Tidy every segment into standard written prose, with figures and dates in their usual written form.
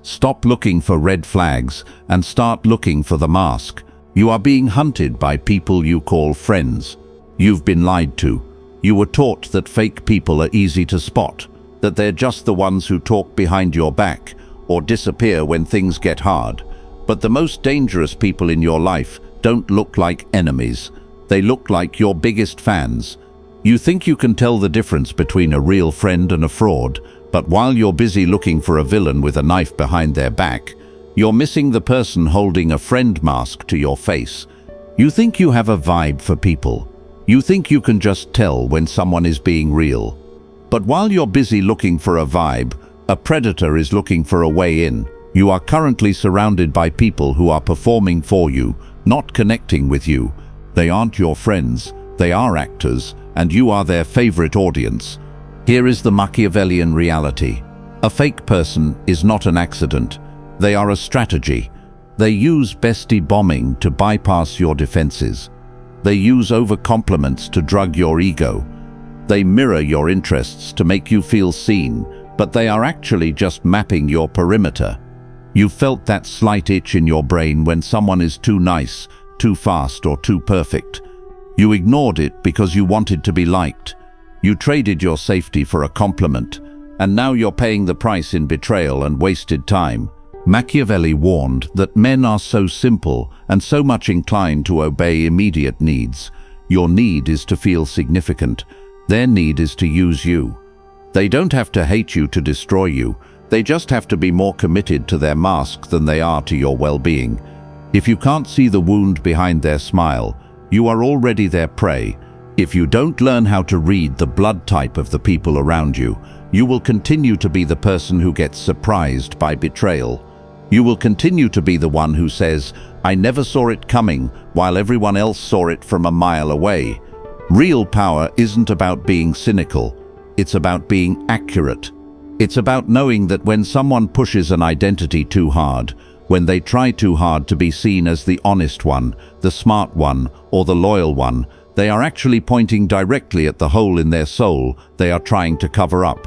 Stop looking for red flags and start looking for the mask. You are being hunted by people you call friends. You've been lied to. You were taught that fake people are easy to spot, that they're just the ones who talk behind your back or disappear when things get hard. But the most dangerous people in your life don't look like enemies. They look like your biggest fans. You think you can tell the difference between a real friend and a fraud, but while you're busy looking for a villain with a knife behind their back, you're missing the person holding a friend mask to your face. You think you have a vibe for people. You think you can just tell when someone is being real. But while you're busy looking for a vibe, a predator is looking for a way in. You are currently surrounded by people who are performing for you, not connecting with you. They aren't your friends, they are actors, and you are their favorite audience. Here is the Machiavellian reality. A fake person is not an accident. They are a strategy. They use bestie bombing to bypass your defenses. They use over-compliments to drug your ego. They mirror your interests to make you feel seen, but they are actually just mapping your perimeter. You felt that slight itch in your brain when someone is too nice, too fast, or too perfect. You ignored it because you wanted to be liked. You traded your safety for a compliment, and now you're paying the price in betrayal and wasted time. Machiavelli warned that men are so simple and so much inclined to obey immediate needs. Your need is to feel significant. Their need is to use you. They don't have to hate you to destroy you. They just have to be more committed to their mask than they are to your well-being. If you can't see the wound behind their smile, you are already their prey. If you don't learn how to read the blood type of the people around you, you will continue to be the person who gets surprised by betrayal. You will continue to be the one who says, "I never saw it coming," while everyone else saw it from a mile away. Real power isn't about being cynical. It's about being accurate. It's about knowing that when someone pushes an identity too hard, when they try too hard to be seen as the honest one, the smart one, or the loyal one, they are actually pointing directly at the hole in their soul they are trying to cover up.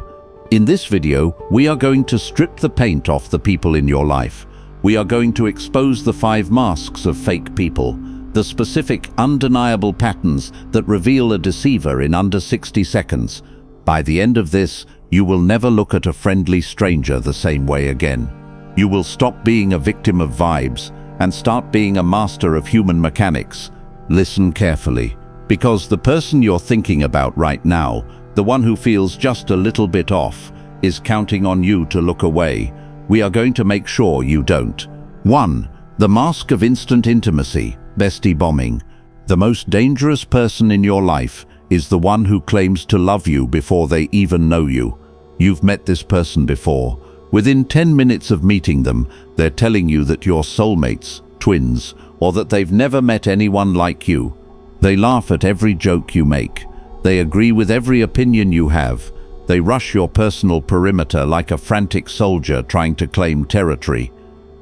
In this video, we are going to strip the paint off the people in your life. We are going to expose the 5 masks of fake people, the specific, undeniable patterns that reveal a deceiver in under 60 seconds. By the end of this, you will never look at a friendly stranger the same way again. You will stop being a victim of vibes and start being a master of human mechanics. Listen carefully, because the person you're thinking about right now, the one who feels just a little bit off, is counting on you to look away. We are going to make sure you don't. 1. The mask of instant intimacy, bestie bombing. The most dangerous person in your life is the one who claims to love you before they even know you. You've met this person before. Within 10 minutes of meeting them, they're telling you that you're soulmates, twins, or that they've never met anyone like you. They laugh at every joke you make. They agree with every opinion you have. They rush your personal perimeter like a frantic soldier trying to claim territory.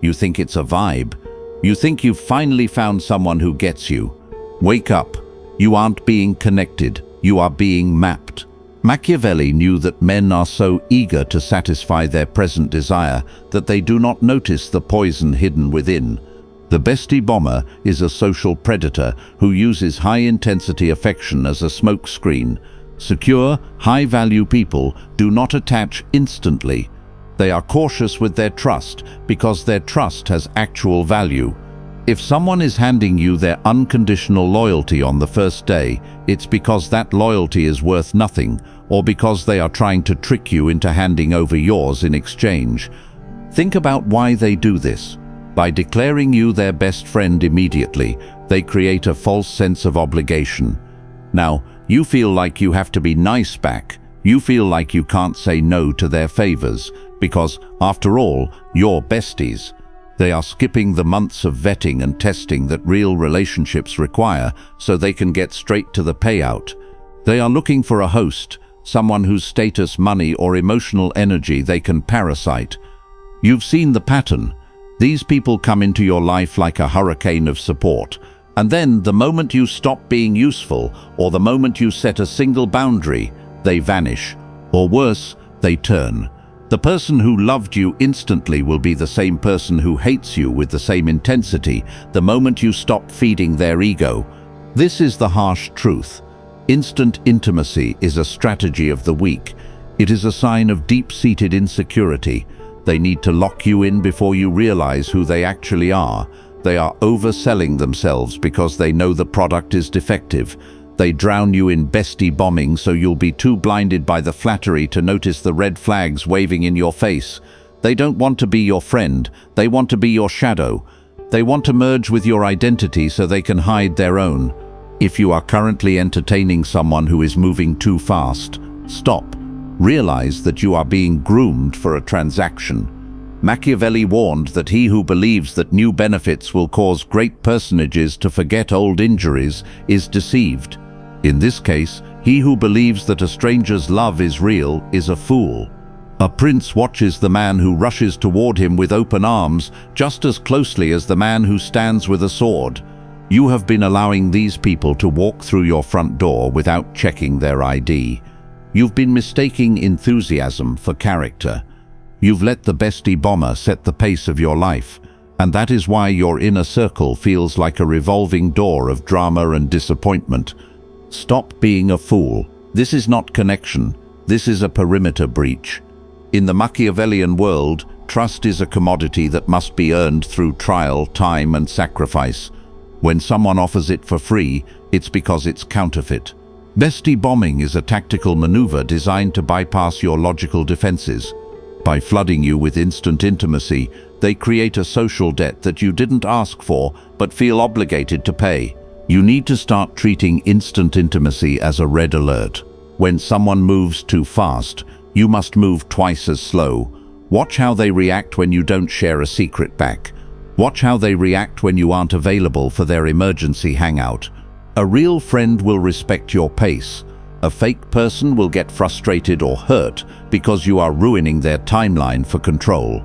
You think it's a vibe. You think you've finally found someone who gets you. Wake up. You aren't being connected. You are being mapped. Machiavelli knew that men are so eager to satisfy their present desire that they do not notice the poison hidden within. The bestie bomber is a social predator who uses high-intensity affection as a smokescreen. Secure, high-value people do not attach instantly. They are cautious with their trust because their trust has actual value. If someone is handing you their unconditional loyalty on the first day, it's because that loyalty is worth nothing, or because they are trying to trick you into handing over yours in exchange. Think about why they do this. By declaring you their best friend immediately, they create a false sense of obligation. Now, you feel like you have to be nice back. You feel like you can't say no to their favors, because, after all, you're besties. They are skipping the months of vetting and testing that real relationships require so they can get straight to the payout. They are looking for a host, someone whose status, money, or emotional energy they can parasite. You've seen the pattern. These people come into your life like a hurricane of support, and then the moment you stop being useful, or the moment you set a single boundary, they vanish. Or worse, they turn. The person who loved you instantly will be the same person who hates you with the same intensity the moment you stop feeding their ego. This is the harsh truth. Instant intimacy is a strategy of the weak. It is a sign of deep-seated insecurity. They need to lock you in before you realize who they actually are. They are overselling themselves because they know the product is defective. They drown you in bestie bombing so you'll be too blinded by the flattery to notice the red flags waving in your face. They don't want to be your friend. They want to be your shadow. They want to merge with your identity so they can hide their own. If you are currently entertaining someone who is moving too fast, stop. Realize that you are being groomed for a transaction. Machiavelli warned that he who believes that new benefits will cause great personages to forget old injuries is deceived. In this case, he who believes that a stranger's love is real is a fool. A prince watches the man who rushes toward him with open arms just as closely as the man who stands with a sword. You have been allowing these people to walk through your front door without checking their ID. You've been mistaking enthusiasm for character. You've let the bestie bomber set the pace of your life, and that is why your inner circle feels like a revolving door of drama and disappointment. Stop being a fool. This is not connection. This is a perimeter breach. In the Machiavellian world, trust is a commodity that must be earned through trial, time, and sacrifice. When someone offers it for free, it's because it's counterfeit. Bestie bombing is a tactical maneuver designed to bypass your logical defenses. By flooding you with instant intimacy, they create a social debt that you didn't ask for but feel obligated to pay. You need to start treating instant intimacy as a red alert. When someone moves too fast, you must move twice as slow. Watch how they react when you don't share a secret back. Watch how they react when you aren't available for their emergency hangout. A real friend will respect your pace. A fake person will get frustrated or hurt because you are ruining their timeline for control.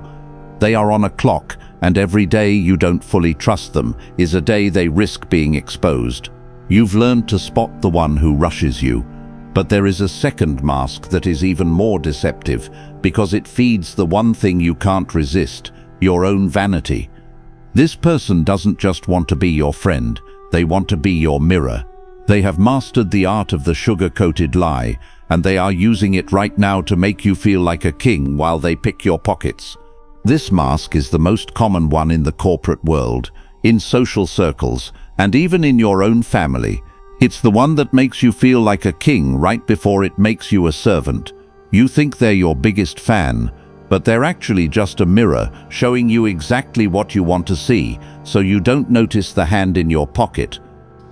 They are on a clock, and every day you don't fully trust them is a day they risk being exposed. You've learned to spot the one who rushes you. But there is a second mask that is even more deceptive because it feeds the one thing you can't resist, your own vanity. This person doesn't just want to be your friend, they want to be your mirror. They have mastered the art of the sugar-coated lie, and they are using it right now to make you feel like a king while they pick your pockets. This mask is the most common one in the corporate world, in social circles, and even in your own family. It's the one that makes you feel like a king right before it makes you a servant. You think they're your biggest fan, but they're actually just a mirror showing you exactly what you want to see, so you don't notice the hand in your pocket.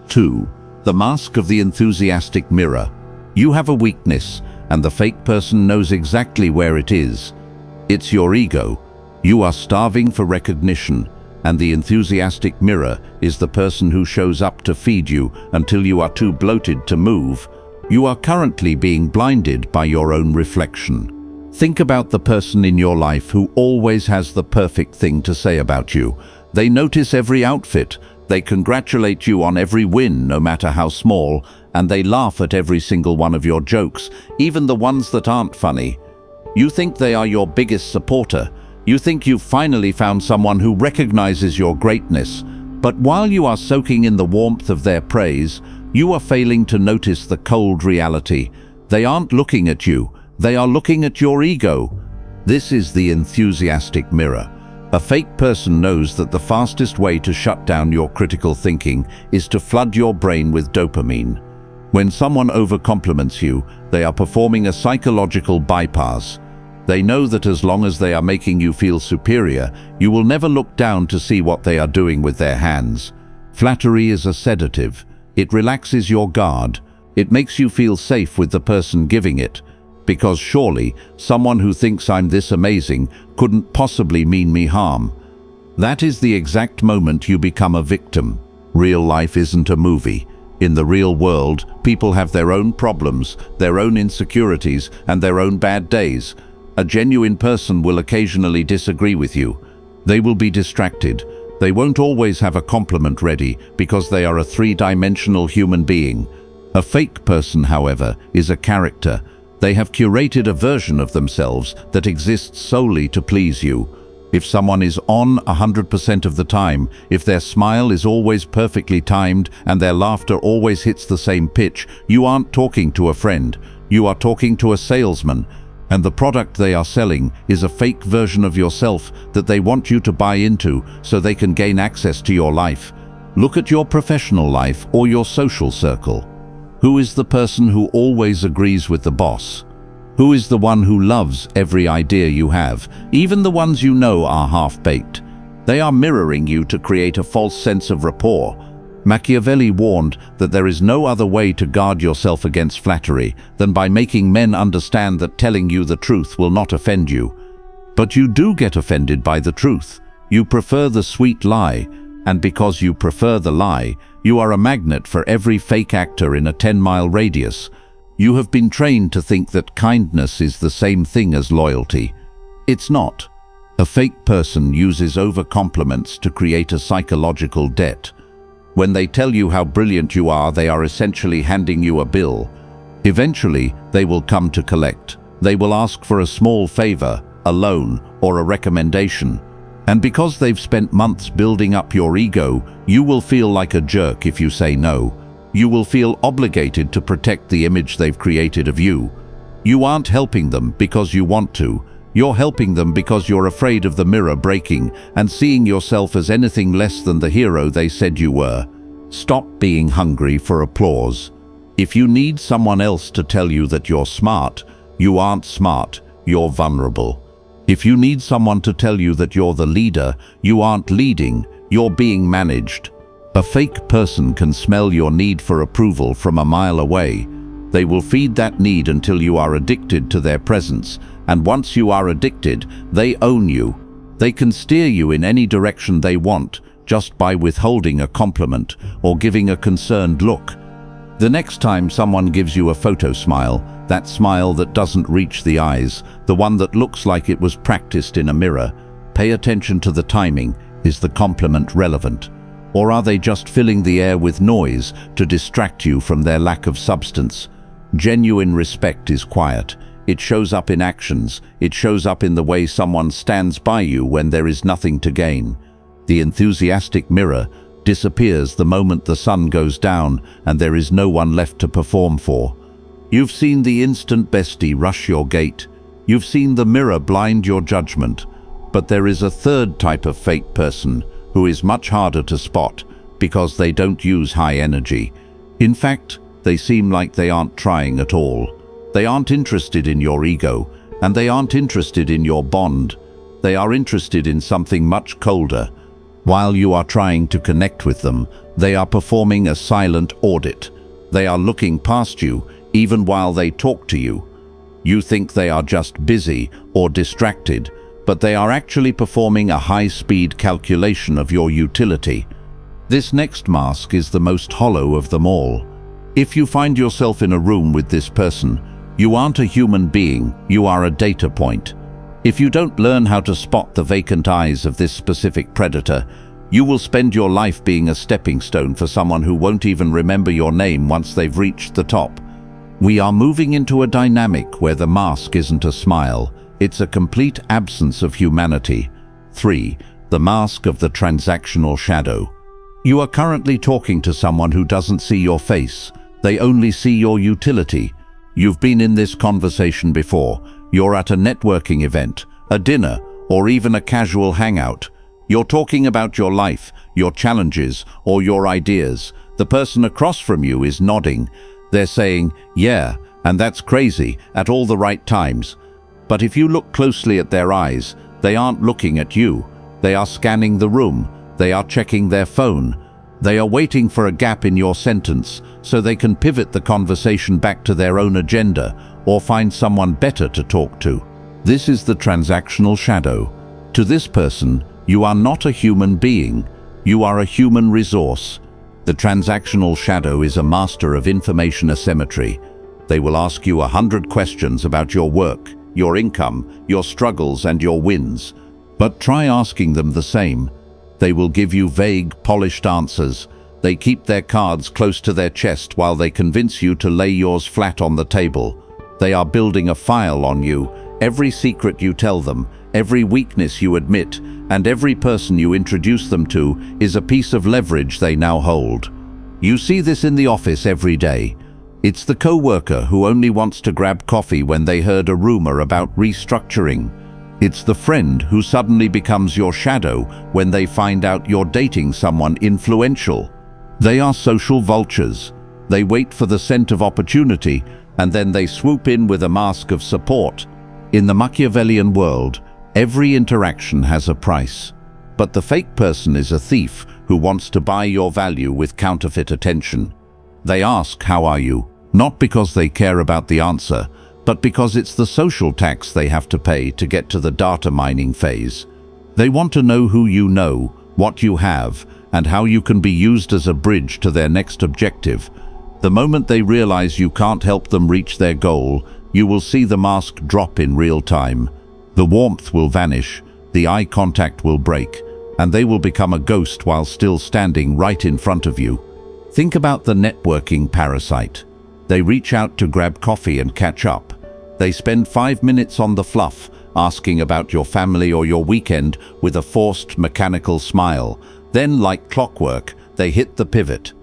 2. The mask of the enthusiastic mirror. You have a weakness, and the fake person knows exactly where it is. It's your ego. You are starving for recognition, and the enthusiastic mirror is the person who shows up to feed you until you are too bloated to move. You are currently being blinded by your own reflection. Think about the person in your life who always has the perfect thing to say about you. They notice every outfit. They congratulate you on every win, no matter how small, and they laugh at every single one of your jokes, even the ones that aren't funny. You think they are your biggest supporter. You think you've finally found someone who recognizes your greatness. But while you are soaking in the warmth of their praise, you are failing to notice the cold reality. They aren't looking at you. They are looking at your ego. This is the enthusiastic mirror. A fake person knows that the fastest way to shut down your critical thinking is to flood your brain with dopamine. When someone overcompliments you, they are performing a psychological bypass. They know that as long as they are making you feel superior, you will never look down to see what they are doing with their hands. Flattery is a sedative. It relaxes your guard. It makes you feel safe with the person giving it. Because surely, someone who thinks I'm this amazing couldn't possibly mean me harm. That is the exact moment you become a victim. Real life isn't a movie. In the real world, people have their own problems, their own insecurities, and their own bad days. A genuine person will occasionally disagree with you. They will be distracted. They won't always have a compliment ready because they are a three-dimensional human being. A fake person, however, is a character. They have curated a version of themselves that exists solely to please you. If someone is on 100% of the time, if their smile is always perfectly timed and their laughter always hits the same pitch, you aren't talking to a friend. You are talking to a salesman, and the product they are selling is a fake version of yourself that they want you to buy into so they can gain access to your life. Look at your professional life or your social circle. Who is the person who always agrees with the boss? Who is the one who loves every idea you have, even the ones you know are half-baked? They are mirroring you to create a false sense of rapport. Machiavelli warned that there is no other way to guard yourself against flattery than by making men understand that telling you the truth will not offend you. But you do get offended by the truth. You prefer the sweet lie, and because you prefer the lie, you are a magnet for every fake actor in a 10-mile radius. You have been trained to think that kindness is the same thing as loyalty. It's not. A fake person uses over-compliments to create a psychological debt. When they tell you how brilliant you are, they are essentially handing you a bill. Eventually, they will come to collect. They will ask for a small favor, a loan, or a recommendation. And because they've spent months building up your ego, you will feel like a jerk if you say no. You will feel obligated to protect the image they've created of you. You aren't helping them because you want to. You're helping them because you're afraid of the mirror breaking and seeing yourself as anything less than the hero they said you were. Stop being hungry for applause. If you need someone else to tell you that you're smart, you aren't smart, you're vulnerable. If you need someone to tell you that you're the leader, you aren't leading, you're being managed. A fake person can smell your need for approval from a mile away. They will feed that need until you are addicted to their presence, and once you are addicted, they own you. They can steer you in any direction they want, just by withholding a compliment or giving a concerned look. The next time someone gives you a photo smile, that smile that doesn't reach the eyes, the one that looks like it was practiced in a mirror, pay attention to the timing. Is the compliment relevant? Or are they just filling the air with noise to distract you from their lack of substance? Genuine respect is quiet. It shows up in actions. It shows up in the way someone stands by you when there is nothing to gain. The enthusiastic mirror disappears the moment the sun goes down and there is no one left to perform for. You've seen the instant bestie rush your gate. You've seen the mirror blind your judgment. But there is a third type of fake person who is much harder to spot because they don't use high energy. In fact, they seem like they aren't trying at all. They aren't interested in your ego, and they aren't interested in your bond. They are interested in something much colder. While you are trying to connect with them, they are performing a silent audit. They are looking past you, even while they talk to you. You think they are just busy or distracted, but they are actually performing a high-speed calculation of your utility. This next mask is the most hollow of them all. If you find yourself in a room with this person, you aren't a human being, you are a data point. If you don't learn how to spot the vacant eyes of this specific predator, you will spend your life being a stepping stone for someone who won't even remember your name once they've reached the top. We are moving into a dynamic where the mask isn't a smile, it's a complete absence of humanity. 3. The mask of the transactional shadow. You are currently talking to someone who doesn't see your face. They only see your utility. You've been in this conversation before. You're at a networking event, a dinner, or even a casual hangout. You're talking about your life, your challenges, or your ideas. The person across from you is nodding. They're saying, "Yeah, and that's crazy," at all the right times. But if you look closely at their eyes, they aren't looking at you. They are scanning the room. They are checking their phone. They are waiting for a gap in your sentence so they can pivot the conversation back to their own agenda or find someone better to talk to. This is the transactional shadow. To this person, you are not a human being. You are a human resource. The transactional shadow is a master of information asymmetry. They will ask you 100 questions about your work, your income, your struggles, and your wins. But try asking them the same. They will give you vague, polished answers. They keep their cards close to their chest while they convince you to lay yours flat on the table. They are building a file on you. Every secret you tell them, every weakness you admit, and every person you introduce them to is a piece of leverage they now hold. You see this in the office every day. It's the co-worker who only wants to grab coffee when they heard a rumor about restructuring. It's the friend who suddenly becomes your shadow when they find out you're dating someone influential. They are social vultures. They wait for the scent of opportunity, and then they swoop in with a mask of support. In the Machiavellian world, every interaction has a price. But the fake person is a thief who wants to buy your value with counterfeit attention. They ask, "How are you?" Not because they care about the answer, but because it's the social tax they have to pay to get to the data mining phase. They want to know who you know, what you have, and how you can be used as a bridge to their next objective. The moment they realize you can't help them reach their goal, you will see the mask drop in real time. The warmth will vanish, the eye contact will break, and they will become a ghost while still standing right in front of you. Think about the networking parasite. They reach out to grab coffee and catch up. They spend 5 minutes on the fluff, asking about your family or your weekend with a forced mechanical smile. Then, like clockwork, they hit the pivot.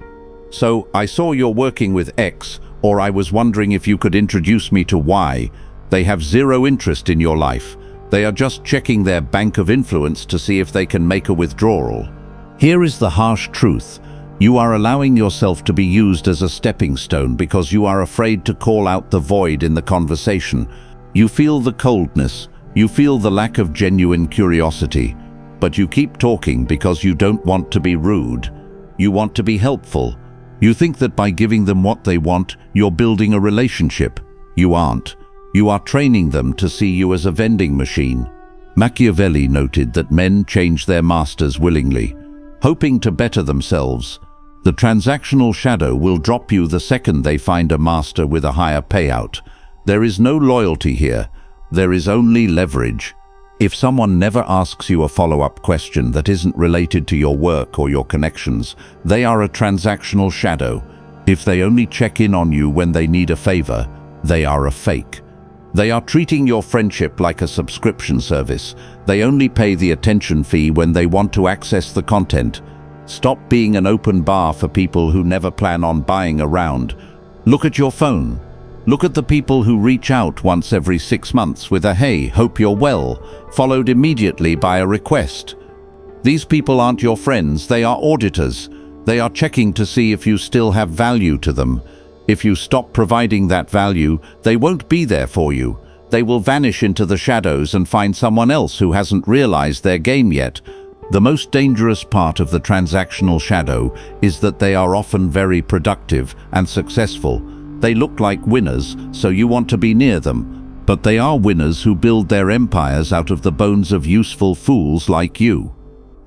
"So, I saw you're working with X, or I was wondering if you could introduce me to Y." They have zero interest in your life. They are just checking their bank of influence to see if they can make a withdrawal. Here is the harsh truth. You are allowing yourself to be used as a stepping stone because you are afraid to call out the void in the conversation. You feel the coldness, you feel the lack of genuine curiosity, but you keep talking because you don't want to be rude. You want to be helpful. You think that by giving them what they want, you're building a relationship. You aren't. You are training them to see you as a vending machine. Machiavelli noted that men change their masters willingly, hoping to better themselves. The transactional shadow will drop you the second they find a master with a higher payout. There is no loyalty here. There is only leverage. If someone never asks you a follow-up question that isn't related to your work or your connections, they are a transactional shadow. If they only check in on you when they need a favor, they are a fake. They are treating your friendship like a subscription service. They only pay the attention fee when they want to access the content. Stop being an open bar for people who never plan on buying around. Look at your phone. Look at the people who reach out once every 6 months with a "Hey, hope you're well," followed immediately by a request. These people aren't your friends, they are auditors. They are checking to see if you still have value to them. If you stop providing that value, they won't be there for you. They will vanish into the shadows and find someone else who hasn't realized their game yet. The most dangerous part of the transactional shadow is that they are often very productive and successful. They look like winners, so you want to be near them. But they are winners who build their empires out of the bones of useful fools like you.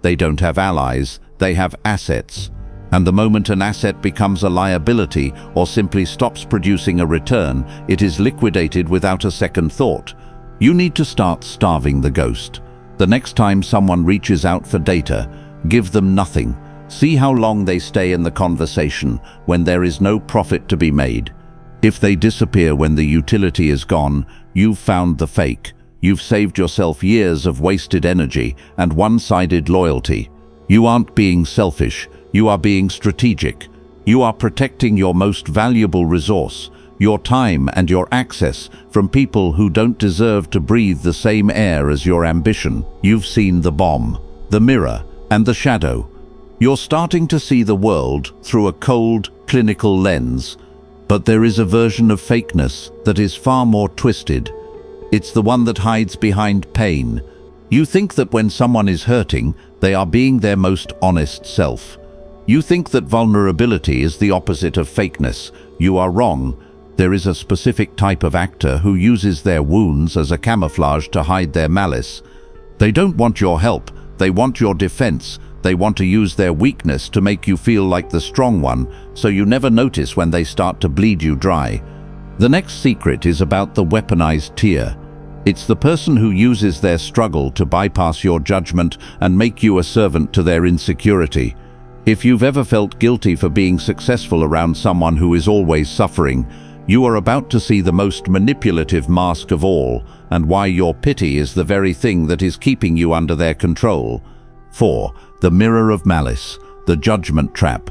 They don't have allies, they have assets. And the moment an asset becomes a liability or simply stops producing a return, it is liquidated without a second thought. You need to start starving the ghost. The next time someone reaches out for data, give them nothing. See how long they stay in the conversation when there is no profit to be made. If they disappear when the utility is gone, you've found the fake. You've saved yourself years of wasted energy and one-sided loyalty. You aren't being selfish, you are being strategic. You are protecting your most valuable resource, your time and your access, from people who don't deserve to breathe the same air as your ambition. You've seen the bomb, the mirror, and the shadow. You're starting to see the world through a cold, clinical lens. But there is a version of fakeness that is far more twisted. It's the one that hides behind pain. You think that when someone is hurting, they are being their most honest self. You think that vulnerability is the opposite of fakeness. You are wrong. There is a specific type of actor who uses their wounds as a camouflage to hide their malice. They don't want your help. They want your defense. They want to use their weakness to make you feel like the strong one, so you never notice when they start to bleed you dry. The next secret is about the weaponized tier. It's the person who uses their struggle to bypass your judgment and make you a servant to their insecurity. If you've ever felt guilty for being successful around someone who is always suffering, You are about to see the most manipulative mask of all, and why your pity is the very thing that is keeping you under their control. 4. The mirror of malice, the judgment trap.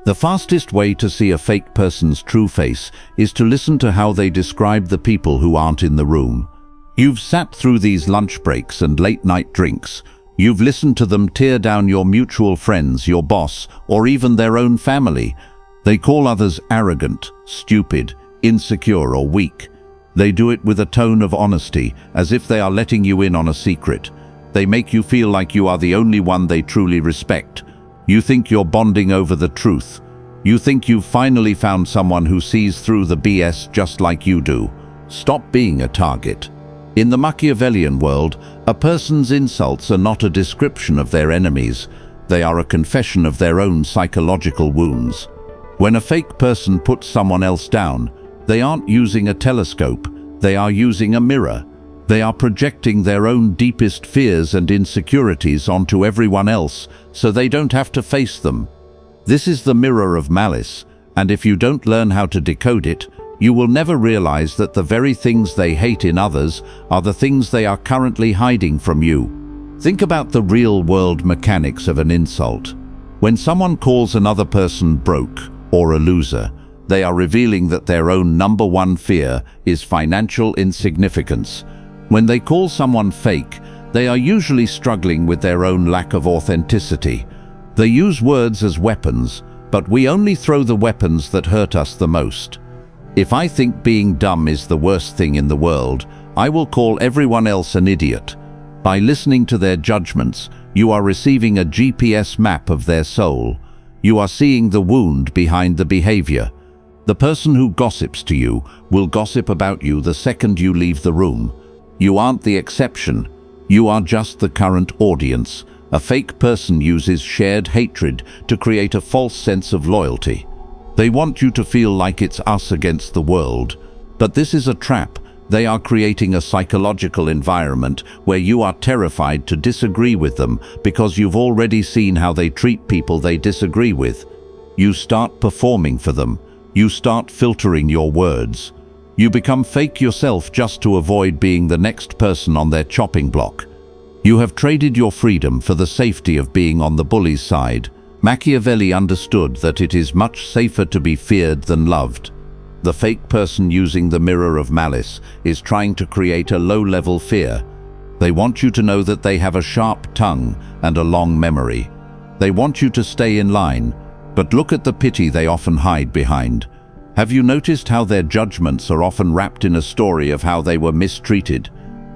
The fastest way to see a fake person's true face is to listen to how they describe the people who aren't in the room. You've sat through these lunch breaks and late-night drinks. You've listened to them tear down your mutual friends, your boss, or even their own family. They call others arrogant, stupid, insecure, or weak. They do it with a tone of honesty, as if they are letting you in on a secret. They make you feel like you are the only one they truly respect. You think you're bonding over the truth. You think you've finally found someone who sees through the BS just like you do. Stop being a target. In the Machiavellian world, a person's insults are not a description of their enemies. They are a confession of their own psychological wounds. When a fake person puts someone else down, they aren't using a telescope, they are using a mirror. They are projecting their own deepest fears and insecurities onto everyone else, so they don't have to face them. This is the mirror of malice, and if you don't learn how to decode it, you will never realize that the very things they hate in others are the things they are currently hiding from you. Think about the real-world mechanics of an insult. When someone calls another person broke or a loser, they are revealing that their own number one fear is financial insignificance. When they call someone fake, they are usually struggling with their own lack of authenticity. They use words as weapons, but we only throw the weapons that hurt us the most. If I think being dumb is the worst thing in the world, I will call everyone else an idiot. By listening to their judgments, you are receiving a GPS map of their soul. You are seeing the wound behind the behavior. The person who gossips to you will gossip about you the second you leave the room. You aren't the exception. You are just the current audience. A fake person uses shared hatred to create a false sense of loyalty. They want you to feel like it's us against the world. But this is a trap. They are creating a psychological environment where you are terrified to disagree with them because you've already seen how they treat people they disagree with. You start performing for them. You start filtering your words. You become fake yourself just to avoid being the next person on their chopping block. You have traded your freedom for the safety of being on the bully's side. Machiavelli understood that it is much safer to be feared than loved. The fake person using the mirror of malice is trying to create a low-level fear. They want you to know that they have a sharp tongue and a long memory. They want you to stay in line, but look at the pity they often hide behind. Have you noticed how their judgments are often wrapped in a story of how they were mistreated?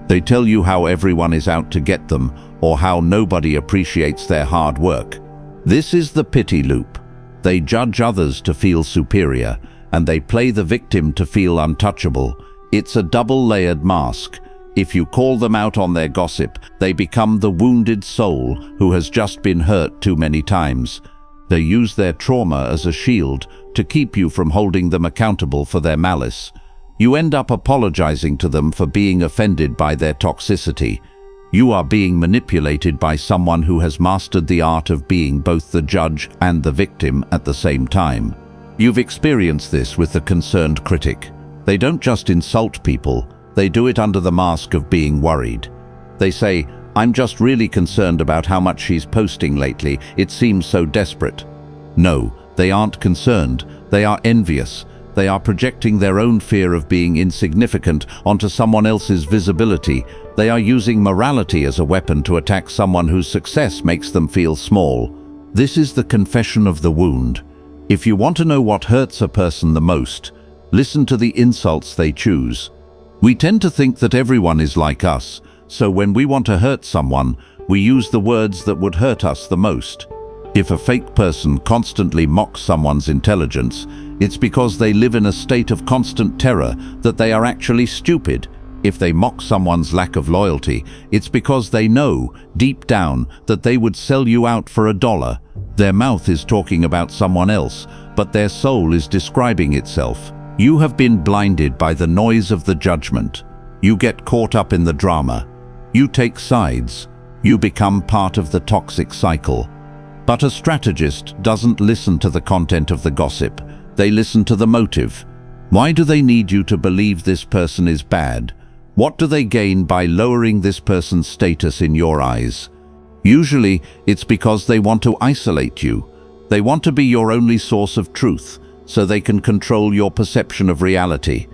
They tell you how everyone is out to get them, or how nobody appreciates their hard work. This is the pity loop. They judge others to feel superior, and they play the victim to feel untouchable. It's a double-layered mask. If you call them out on their gossip, they become the wounded soul who has just been hurt too many times. They use their trauma as a shield to keep you from holding them accountable for their malice. You end up apologizing to them for being offended by their toxicity. You are being manipulated by someone who has mastered the art of being both the judge and the victim at the same time. You've experienced this with the concerned critic. They don't just insult people, they do it under the mask of being worried. They say, "I'm just really concerned about how much she's posting lately, it seems so desperate." No, they aren't concerned, they are envious. They are projecting their own fear of being insignificant onto someone else's visibility. They are using morality as a weapon to attack someone whose success makes them feel small. This is the confession of the wound. If you want to know what hurts a person the most, listen to the insults they choose. We tend to think that everyone is like us, so when we want to hurt someone, we use the words that would hurt us the most. If a fake person constantly mocks someone's intelligence, it's because they live in a state of constant terror that they are actually stupid. If they mock someone's lack of loyalty, it's because they know, deep down, that they would sell you out for $1. Their mouth is talking about someone else, but their soul is describing itself. You have been blinded by the noise of the judgment. You get caught up in the drama. You take sides. You become part of the toxic cycle. But a strategist doesn't listen to the content of the gossip. They listen to the motive. Why do they need you to believe this person is bad? What do they gain by lowering this person's status in your eyes? Usually, it's because they want to isolate you. They want to be your only source of truth, so they can control your perception of reality.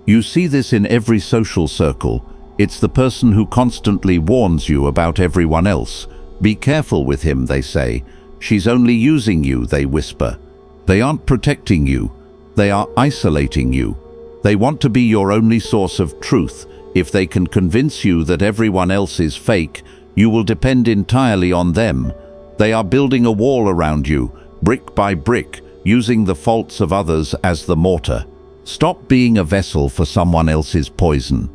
You see this in every social circle. It's the person who constantly warns you about everyone else. Be careful with him, they say. She's only using you, they whisper. They aren't protecting you. They are isolating you. They want to be your only source of truth. If they can convince you that everyone else is fake, you will depend entirely on them. They are building a wall around you, brick by brick, using the faults of others as the mortar. Stop being a vessel for someone else's poison.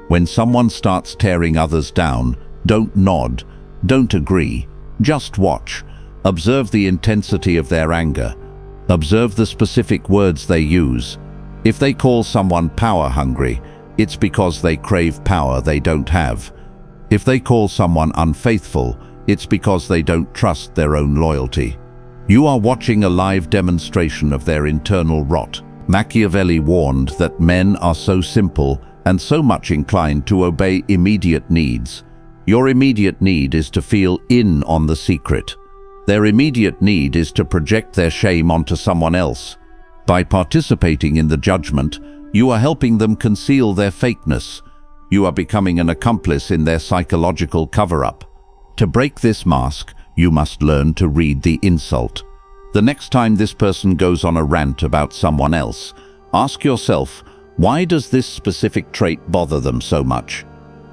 When someone starts tearing others down, don't nod, don't agree, just watch. Observe the intensity of their anger. Observe the specific words they use. If they call someone power-hungry, it's because they crave power they don't have. If they call someone unfaithful, it's because they don't trust their own loyalty. You are watching a live demonstration of their internal rot. Machiavelli warned that men are so simple and so much inclined to obey immediate needs. Your immediate need is to feel in on the secret. Their immediate need is to project their shame onto someone else. By participating in the judgment, you are helping them conceal their fakeness. You are becoming an accomplice in their psychological cover-up. To break this mask, you must learn to read the insult. The next time this person goes on a rant about someone else, ask yourself, why does this specific trait bother them so much?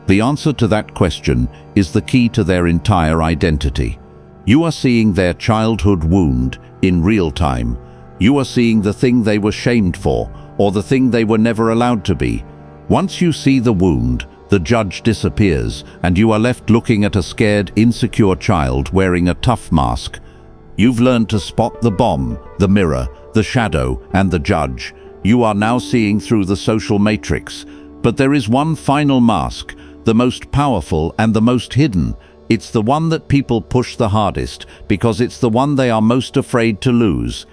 The answer to that question is the key to their entire identity. You are seeing their childhood wound in real time. You are seeing the thing they were shamed for, or the thing they were never allowed to be. Once you see the wound, the judge disappears, and you are left looking at a scared, insecure child wearing a tough mask. You've learned to spot the bomb, the mirror, the shadow, and the judge. You are now seeing through the social matrix. But there is one final mask, the most powerful and the most hidden. It's the one that people push the hardest, because it's the one they are most afraid to lose.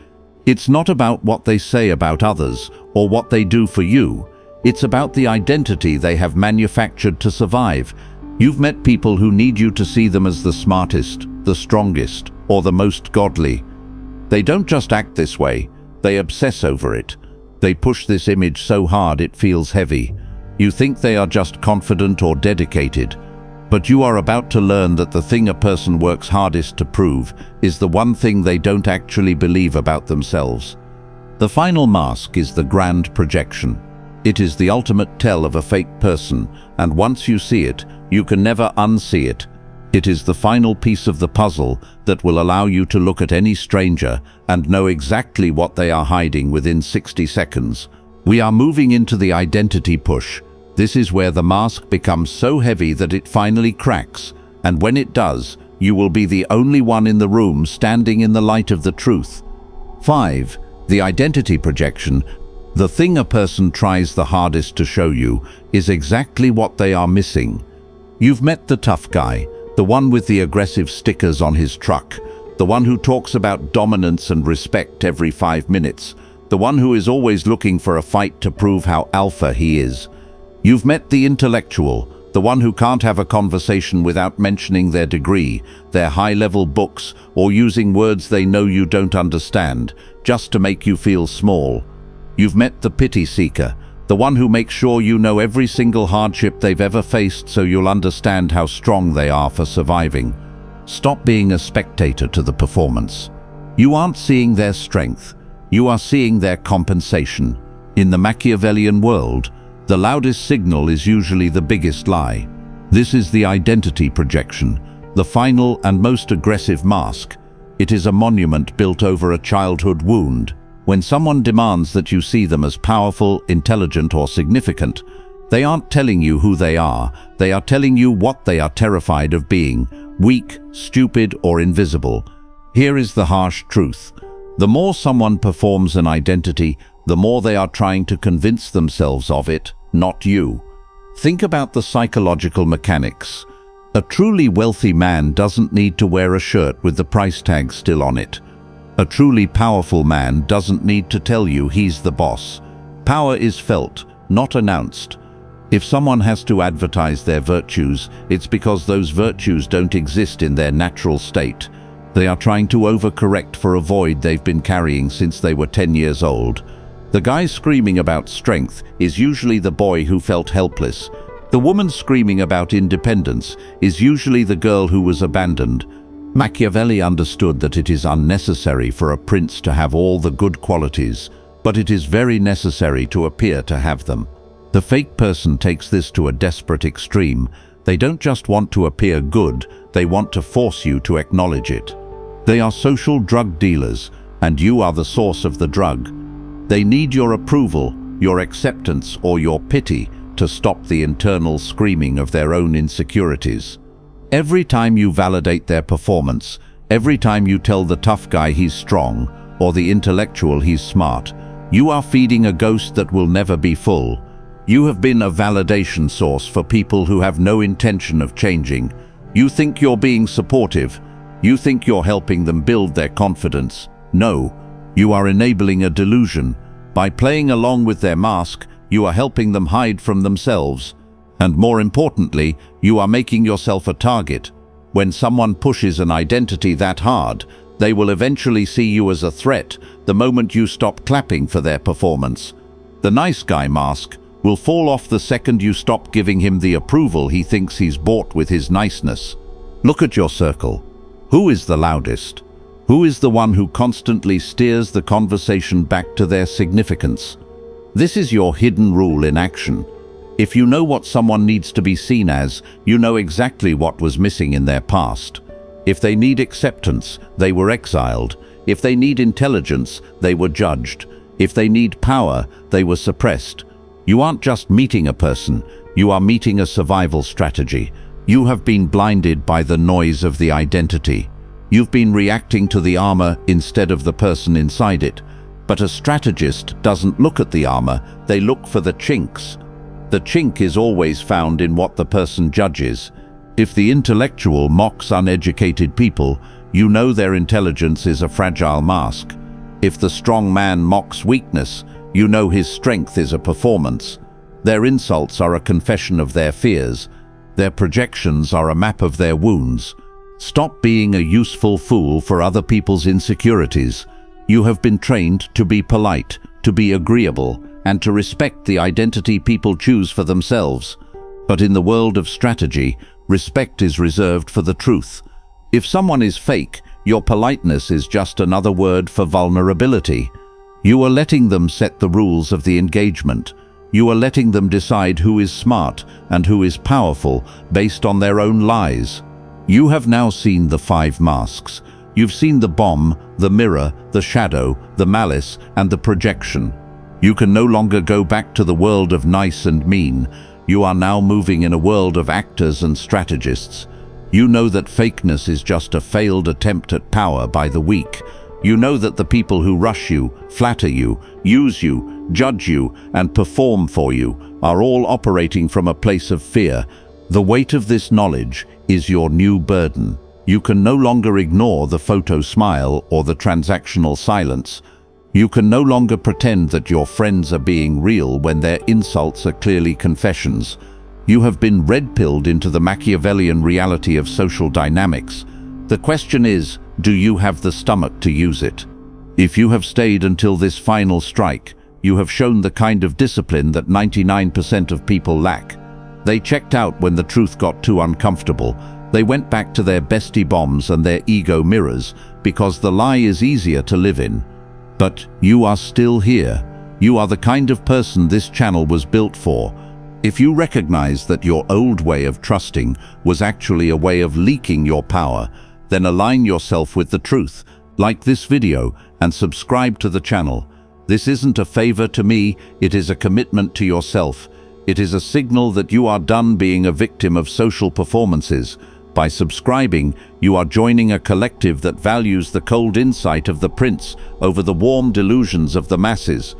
It's not about what they say about others, or what they do for you. It's about the identity they have manufactured to survive. You've met people who need you to see them as the smartest, the strongest, or the most godly. They don't just act this way, they obsess over it. They push this image so hard it feels heavy. You think they are just confident or dedicated, but you are about to learn that the thing a person works hardest to prove is the one thing they don't actually believe about themselves. The final mask is the grand projection. It is the ultimate tell of a fake person, and once you see it, you can never unsee it. It is the final piece of the puzzle that will allow you to look at any stranger and know exactly what they are hiding within 60 seconds. We are moving into the identity push. This is where the mask becomes so heavy that it finally cracks, and when it does, you will be the only one in the room standing in the light of the truth. 5. The identity projection. The thing a person tries the hardest to show you is exactly what they are missing. You've met the tough guy, the one with the aggressive stickers on his truck, the one who talks about dominance and respect every 5 minutes, the one who is always looking for a fight to prove how alpha he is. You've met the intellectual, the one who can't have a conversation without mentioning their degree, their high-level books, or using words they know you don't understand, just to make you feel small. You've met the pity seeker, the one who makes sure you know every single hardship they've ever faced so you'll understand how strong they are for surviving. Stop being a spectator to the performance. You aren't seeing their strength, you are seeing their compensation. In the Machiavellian world, the loudest signal is usually the biggest lie. This is the identity projection, the final and most aggressive mask. It is a monument built over a childhood wound. When someone demands that you see them as powerful, intelligent, or significant, they aren't telling you who they are telling you what they are terrified of being: weak, stupid, or invisible. Here is the harsh truth. The more someone performs an identity, the more they are trying to convince themselves of it, not you. Think about the psychological mechanics. A truly wealthy man doesn't need to wear a shirt with the price tag still on it. A truly powerful man doesn't need to tell you he's the boss. Power is felt, not announced. If someone has to advertise their virtues, it's because those virtues don't exist in their natural state. They are trying to overcorrect for a void they've been carrying since they were 10 years old. The guy screaming about strength is usually the boy who felt helpless. The woman screaming about independence is usually the girl who was abandoned. Machiavelli understood that it is unnecessary for a prince to have all the good qualities, but it is very necessary to appear to have them. The fake person takes this to a desperate extreme. They don't just want to appear good, they want to force you to acknowledge it. They are social drug dealers, and you are the source of the drug. They need your approval, your acceptance, or your pity to stop the internal screaming of their own insecurities. Every time you validate their performance, every time you tell the tough guy he's strong, or the intellectual he's smart, you are feeding a ghost that will never be full. You have been a validation source for people who have no intention of changing. You think you're being supportive. You think you're helping them build their confidence. No, you are enabling a delusion. By playing along with their mask, you are helping them hide from themselves. And more importantly, you are making yourself a target. When someone pushes an identity that hard, they will eventually see you as a threat the moment you stop clapping for their performance. The nice guy mask will fall off the second you stop giving him the approval he thinks he's bought with his niceness. Look at your circle. Who is the loudest? Who is the one who constantly steers the conversation back to their significance? This is your hidden rule in action. If you know what someone needs to be seen as, you know exactly what was missing in their past. If they need acceptance, they were exiled. If they need intelligence, they were judged. If they need power, they were suppressed. You aren't just meeting a person, you are meeting a survival strategy. You have been blinded by the noise of the identity. You've been reacting to the armor instead of the person inside it. But a strategist doesn't look at the armor, they look for the chinks. The chink is always found in what the person judges. If the intellectual mocks uneducated people, you know their intelligence is a fragile mask. If the strong man mocks weakness, you know his strength is a performance. Their insults are a confession of their fears. Their projections are a map of their wounds. Stop being a useful fool for other people's insecurities. You have been trained to be polite, to be agreeable, and to respect the identity people choose for themselves. But in the world of strategy, respect is reserved for the truth. If someone is fake, your politeness is just another word for vulnerability. You are letting them set the rules of the engagement. You are letting them decide who is smart and who is powerful based on their own lies. You have now seen the 5 masks. You've seen the bomb, the mirror, the shadow, the malice, and the projection. You can no longer go back to the world of nice and mean. You are now moving in a world of actors and strategists. You know that fakeness is just a failed attempt at power by the weak. You know that the people who rush you, flatter you, use you, judge you, and perform for you are all operating from a place of fear. The weight of this knowledge is your new burden. You can no longer ignore the photo smile or the transactional silence. You can no longer pretend that your friends are being real when their insults are clearly confessions. You have been red-pilled into the Machiavellian reality of social dynamics. The question is, do you have the stomach to use it? If you have stayed until this final strike, you have shown the kind of discipline that 99% of people lack. They checked out when the truth got too uncomfortable. They went back to their bestie bombs and their ego mirrors because the lie is easier to live in. But you are still here. You are the kind of person this channel was built for. If you recognize that your old way of trusting was actually a way of leaking your power, then align yourself with the truth. Like this video and subscribe to the channel. This isn't a favor to me, it is a commitment to yourself. It is a signal that you are done being a victim of social performances. By subscribing, you are joining a collective that values the cold insight of the prince over the warm delusions of the masses.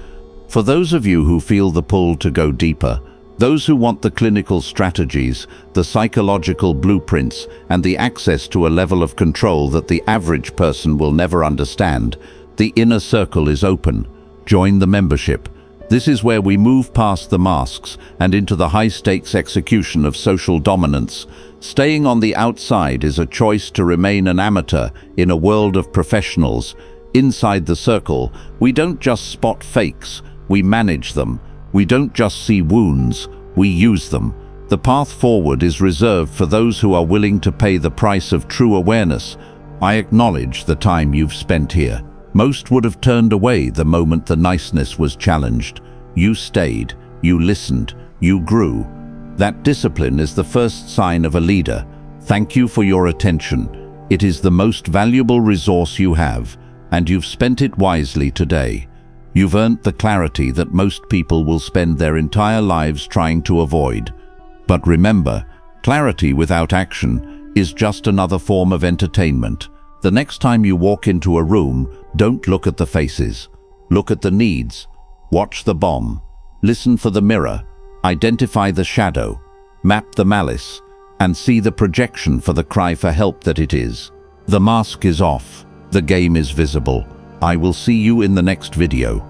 For those of you who feel the pull to go deeper, those who want the clinical strategies, the psychological blueprints, and the access to a level of control that the average person will never understand, the inner circle is open. Join the membership. This is where we move past the masks and into the high-stakes execution of social dominance. Staying on the outside is a choice to remain an amateur in a world of professionals. Inside the circle, we don't just spot fakes, we manage them. We don't just see wounds, we use them. The path forward is reserved for those who are willing to pay the price of true awareness. I acknowledge the time you've spent here. Most would have turned away the moment the niceness was challenged. You stayed, you listened, you grew. That discipline is the first sign of a leader. Thank you for your attention. It is the most valuable resource you have, and you've spent it wisely today. You've earned the clarity that most people will spend their entire lives trying to avoid. But remember, clarity without action is just another form of entertainment. The next time you walk into a room, don't look at the faces. Look at the needs. Watch the bomb. Listen for the mirror. Identify the shadow. Map the malice. And see the projection for the cry for help that it is. The mask is off. The game is visible. I will see you in the next video.